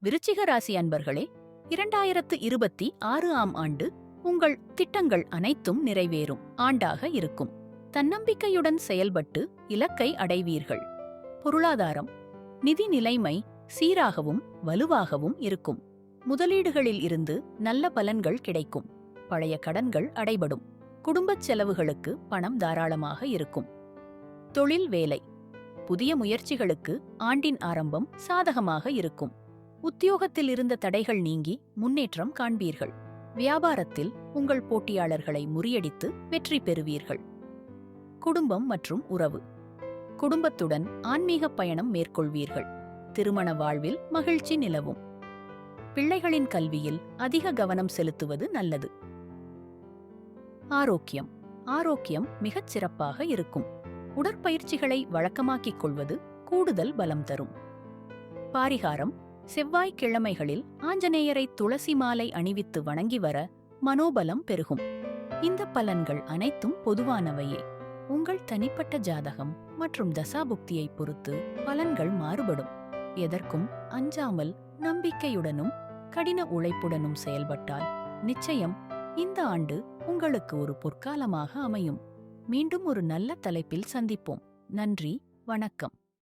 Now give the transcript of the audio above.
விருச்சிக ராசி அன்பர்களே, 2026ஆம் ஆண்டு உங்கள் திட்டங்கள் அனைத்தும் நிறைவேறும் ஆண்டாக இருக்கும். தன்னம்பிக்கையுடன் செயல்பட்டு இலக்கை அடைவீர்கள். பொருளாதாரம், நிதி நிலைமை சீராகவும் வலுவாகவும் இருக்கும். முதலீடுகளில் இருந்து நல்ல பலன்கள் கிடைக்கும். பழைய கடன்கள் அடைபடும். குடும்பச் செலவுகளுக்கு பணம் தாராளமாக இருக்கும். தொழில், வேலை, புதிய முயற்சிகளுக்கு ஆண்டின் ஆரம்பம் சாதகமாக இருக்கும். உத்தியோகத்தில் இருந்த தடைகள் நீங்கி முன்னேற்றம் காண்பீர்கள். வியாபாரத்தில் உங்கள் போட்டியாளர்களை முறியடித்து வெற்றி பெறுவீர்கள். குடும்பம் மற்றும் உறவு, குடும்பத்துடன் ஆன்மீக பயணம் மேற்கொள்வீர்கள். திருமண வாழ்வில் மகிழ்ச்சி நிலவும். பிள்ளைகளின் கல்வியில் அதிக கவனம் செலுத்துவது நல்லது. ஆரோக்கியம், ஆரோக்கியம் மிகச் சிறப்பாக இருக்கும். உடற்பயிற்சிகளை வழக்கமாக்கிக் கொள்வது கூடுதல் பலம் தரும். பாரிகாரம், செவ்வாய்க்கிழமைகளில் ஆஞ்சநேயரை துளசி மாலை அணிவித்து வணங்கி வர மனோபலம் பெருகும். இந்த பலன்கள் அனைத்தும் பொதுவானவையே. உங்கள் தனிப்பட்ட ஜாதகம் மற்றும் தசாபுக்தியை பொறுத்து பலன்கள் மாறுபடும். எதற்கும் அஞ்சாமல் நம்பிக்கையுடனும் கடின உழைப்புடனும் செயல்பட்டால் நிச்சயம் இந்த ஆண்டு உங்களுக்கு ஒரு பொற்காலமாக அமையும். மீண்டும் ஒரு நல்ல தலைப்பில் சந்திப்போம். நன்றி, வணக்கம்.